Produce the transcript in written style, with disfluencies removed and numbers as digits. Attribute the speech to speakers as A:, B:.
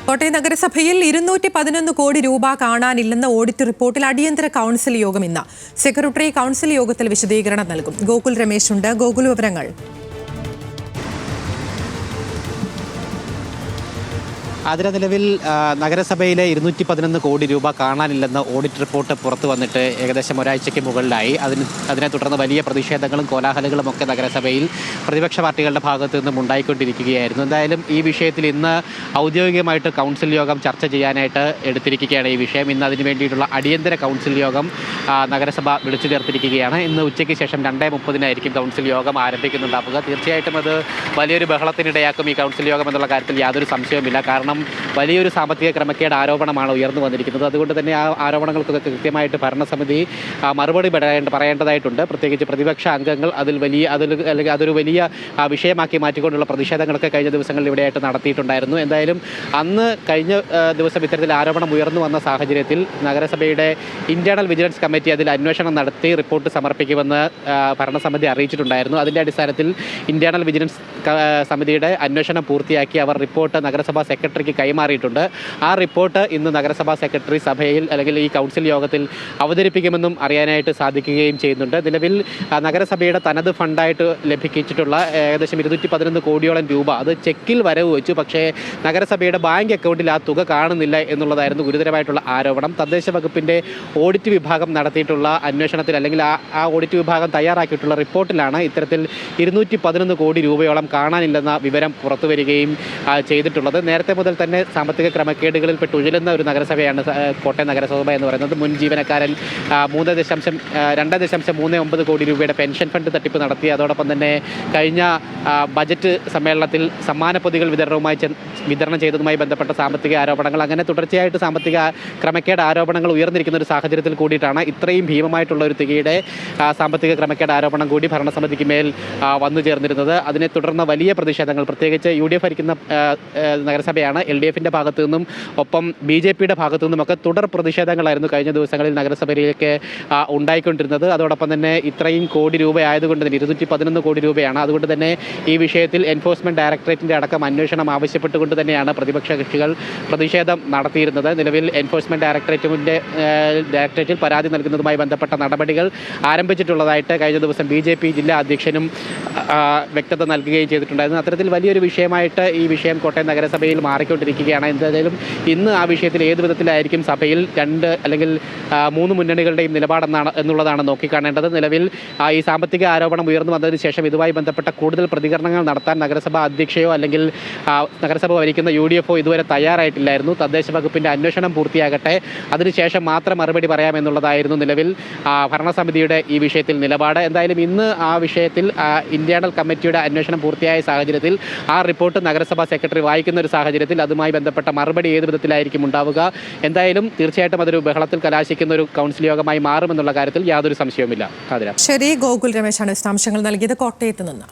A: കോട്ടയം നഗരസഭയിൽ 211 കോടി രൂപ കാണാനില്ലെന്ന ഓഡിറ്റ് റിപ്പോർട്ടിൽ അടിയന്തര കൗൺസിൽ യോഗം ഇന്ന്. സെക്രട്ടറി കൗൺസിൽ യോഗത്തിൽ വിശദീകരണം നൽകും. ഗോകുൽ രമേശ് ഉണ്ട്. ഗോകുൽ, വിവരങ്ങൾ.
B: അതിന് നിലവിൽ നഗരസഭയിലെ 211 കോടി രൂപ കാണാനില്ലെന്ന ഓഡിറ്റ് റിപ്പോർട്ട് പുറത്തു വന്നിട്ട് ഏകദേശം ഒരാഴ്ചയ്ക്ക് മുകളിലായി. അതിനെ തുടർന്ന് വലിയ പ്രതിഷേധങ്ങളും കോലാഹലങ്ങളും ഒക്കെ നഗരസഭയിൽ പ്രതിപക്ഷ പാർട്ടികളുടെ ഭാഗത്തു നിന്നും ഉണ്ടായിക്കൊണ്ടിരിക്കുകയായിരുന്നു. എന്തായാലും ഈ വിഷയത്തിൽ ഇന്ന് ഔദ്യോഗികമായിട്ട് കൗൺസിൽ യോഗം ചർച്ച ചെയ്യാനായിട്ട് എടുത്തിരിക്കുകയാണ്. ഈ വിഷയം ഇന്ന് അതിന് വേണ്ടിയിട്ടുള്ള അടിയന്തര കൗൺസിൽ യോഗം നഗരസഭ വിളിച്ചു ചേർത്തിരിക്കുകയാണ്. ഇന്ന് ഉച്ചയ്ക്ക് ശേഷം 2:30 കൗൺസിൽ യോഗം ആരംഭിക്കുന്നുണ്ടാവുക. തീർച്ചയായിട്ടും അത് വലിയൊരു ബഹളത്തിനിടയാക്കും ഈ കൗൺസിൽ യോഗം എന്നുള്ള കാര്യത്തിൽ യാതൊരു സംശയവുമില്ല. കാരണം വലിയൊരു സാമ്പത്തിക ക്രമക്കേട് ആരോപണമാണ് ഉയർന്നു വന്നിരിക്കുന്നത്. അതുകൊണ്ട് തന്നെ ആ ആരോപണങ്ങൾക്കൊക്കെ കൃത്യമായിട്ട് ഭരണസമിതി മറുപടി പറയേണ്ടതായിട്ടുണ്ട്. പ്രത്യേകിച്ച് പ്രതിപക്ഷ അംഗങ്ങൾ അല്ലെങ്കിൽ അതൊരു വലിയ വിഷയമാക്കി മാറ്റിക്കൊണ്ടുള്ള പ്രതിഷേധങ്ങളൊക്കെ കഴിഞ്ഞ ദിവസങ്ങളിൽ ഇവിടെയായിട്ട് നടത്തിയിട്ടുണ്ടായിരുന്നു. എന്തായാലും അന്ന് കഴിഞ്ഞ ദിവസം ഇത്തരത്തിൽ ആരോപണം ഉയർന്നു വന്ന സാഹചര്യത്തിൽ നഗരസഭയുടെ ഇന്റേണൽ വിജിലൻസ് കമ്മിറ്റി അതിൽ അന്വേഷണം നടത്തി റിപ്പോർട്ട് സമർപ്പിക്കുമെന്ന് ഭരണസമിതി അറിയിച്ചിട്ടുണ്ടായിരുന്നു. അതിൻ്റെ അടിസ്ഥാനത്തിൽ ഇന്റേണൽ വിജിലൻസ് സമിതിയുടെ അന്വേഷണം പൂർത്തിയാക്കി അവർ റിപ്പോർട്ട് നഗരസഭാ സെക്രട്ടറിക്ക് കൈമാറിയിട്ടുണ്ട്. ആ റിപ്പോർട്ട് ഇന്ന് നഗരസഭാ സെക്രട്ടറി സഭയിൽ അല്ലെങ്കിൽ ഈ കൗൺസിൽ യോഗത്തിൽ അവതരിപ്പിക്കുമെന്നും അറിയാനായിട്ട് സാധിക്കുകയും ചെയ്യുന്നുണ്ട്. നിലവിൽ നഗരസഭയുടെ തനത് ഫണ്ടായിട്ട് ലഭിച്ചിട്ടുള്ള ഏകദേശം 211 കോടിയോളം രൂപ അത് ചെക്കിൽ വരവ് വെച്ചു. പക്ഷേ നഗരസഭയുടെ ബാങ്ക് അക്കൗണ്ടിൽ ആ തുക കാണുന്നില്ല എന്നുള്ളതായിരുന്നു ഗുരുതരമായിട്ടുള്ള ആരോപണം. തദ്ദേശ വകുപ്പിൻ്റെ ഓഡിറ്റ് വിഭാഗം നടത്തിയിട്ടുള്ള അന്വേഷണത്തിൽ അല്ലെങ്കിൽ ആ ഓഡിറ്റ് വിഭാഗം തയ്യാറാക്കിയിട്ടുള്ള റിപ്പോർട്ടിലാണ് ഇത്തരത്തിൽ 211 കോടി രൂപയോളം കാണാനില്ലെന്ന വിവരം പുറത്തുവരികയും ചെയ്തിട്ടുള്ളത്. നേരത്തെ മുതൽ തന്നെ സാമ്പത്തിക ക്രമക്കേടുകളിൽപ്പെട്ട് ഉഴലുന്ന ഒരു നഗരസഭയാണ് കോട്ടയം നഗരസഭ എന്ന് പറയുന്നത്. മുൻ ജീവനക്കാരൻ 2.39 കോടി രൂപയുടെ പെൻഷൻ ഫണ്ട് തട്ടിപ്പ് നടത്തി. അതോടൊപ്പം തന്നെ കഴിഞ്ഞ ബജറ്റ് സമ്മേളനത്തിൽ സമ്മാന പൊതികൾ വിതരണം ചെയ്തതുമായി ബന്ധപ്പെട്ട സാമ്പത്തിക ആരോപണങ്ങൾ, അങ്ങനെ തുടർച്ചയായിട്ട് സാമ്പത്തിക ക്രമക്കേട് ആരോപണങ്ങൾ ഉയർന്നിരിക്കുന്ന ഒരു സാഹചര്യത്തിൽ കൂടിയിട്ടാണ് ഇത്രയും ഭീമമായിട്ടുള്ള ഒരു തുകയുടെ സാമ്പത്തിക ക്രമക്കേട് ആരോപണം കൂടി ഭരണസമിതിക്ക് മേൽ വന്നു ചേർന്നിരുന്നത്. അതിനെ തുടർന്ന് വലിയ പ്രതിഷേധങ്ങൾ, പ്രത്യേകിച്ച് UDF ഭരിക്കുന്ന നഗരസഭയാണ്. LDFിൻ്റെ ഭാഗത്തു നിന്നും ഒപ്പം BJPയുടെ ഭാഗത്തു നിന്നുമൊക്കെ തുടർ പ്രതിഷേധങ്ങളായിരുന്നു കഴിഞ്ഞ ദിവസങ്ങളിൽ നഗരസഭയിലേക്ക് ഉണ്ടായിക്കൊണ്ടിരുന്നത്. അതോടൊപ്പം തന്നെ ഇത്രയും കോടി രൂപ ആയതുകൊണ്ട് തന്നെ 211 കോടി രൂപയാണ്. അതുകൊണ്ട് തന്നെ ഈ വിഷയത്തിൽ എൻഫോഴ്സ്മെൻറ്റ് ഡയറക്ടറേറ്റിൻ്റെ അടക്കം അന്വേഷണം ആവശ്യപ്പെട്ടുകൊണ്ട് തന്നെയാണ് പ്രതിപക്ഷ കക്ഷികൾ പ്രതിഷേധം നടത്തിയിരുന്നത്. നിലവിൽ എൻഫോഴ്സ്മെൻറ്റ് ഡയറക്ടറേറ്റിൽ പരാതി നൽകുന്നതുമായി ബന്ധപ്പെട്ട നടപടികൾ ആരംഭിച്ചിട്ടുള്ളതായിട്ട് കഴിഞ്ഞ ദിവസം BJP ജില്ലാ അധ്യക്ഷനും വ്യക്തത നൽകുകയും ചെയ്തിട്ടുണ്ടായിരുന്നു. അത്തരത്തിൽ വലിയൊരു വിഷയമായിട്ട് ഈ വിഷയം കോട്ടയം നഗരസഭയിൽ മാറിക്കൊണ്ടിരിക്കുകയാണ്. എന്തായാലും ഇന്ന് ആ വിഷയത്തിൽ ഏത് വിധത്തിലായിരിക്കും സഭയിൽ 2 അല്ലെങ്കിൽ 3 മുന്നണികളുടെയും എന്നുള്ളതാണ് നോക്കിക്കാണേണ്ടത്. നിലവിൽ ഈ സാമ്പത്തിക ആരോപണം ഉയർന്നു വന്നതിന് ശേഷം ഇതുമായി ബന്ധപ്പെട്ട കൂടുതൽ പ്രതികരണങ്ങൾ നടത്താൻ നഗരസഭാ അധ്യക്ഷയോ അല്ലെങ്കിൽ നഗരസഭ ഭരിക്കുന്ന UDFോ ഇതുവരെ തയ്യാറായിട്ടില്ലായിരുന്നു. തദ്ദേശ വകുപ്പിൻ്റെ അന്വേഷണം പൂർത്തിയാകട്ടെ, അതിനുശേഷം മാത്രം മറുപടി പറയാമെന്നുള്ളതായിരുന്നു നിലവിൽ ഭരണസമിതിയുടെ ഈ വിഷയത്തിൽ നിലപാട്. എന്തായാലും ഇന്ന് ആ വിഷയത്തിൽ ഇന്റേണൽ കമ്മിറ്റിയുടെ അന്വേഷണം പൂർത്തിയായ സാഹചര്യത്തിൽ ആ റിപ്പോർട്ട് നഗരസഭാ സെക്രട്ടറി വായിക്കുന്ന ഒരു സാഹചര്യത്തിൽ അതുമായി ബന്ധപ്പെട്ട മറുപടി ഏത് വിധത്തിലായിരിക്കും ഉണ്ടാവുക. എന്തായാലും തീർച്ചയായിട്ടും അതൊരു ബഹളത്തിൽ കലാശിക്കുന്ന ഒരു കൗൺസിൽ യോഗമായി മാറുമെന്നുള്ള കാര്യത്തിൽ യാതൊരു സംശയവുമില്ല.
A: ശരി, ഗോകുൽ രമേശാണ് വിശദാംശങ്ങൾ നൽകിയത് കോട്ടയത്ത് നിന്ന്.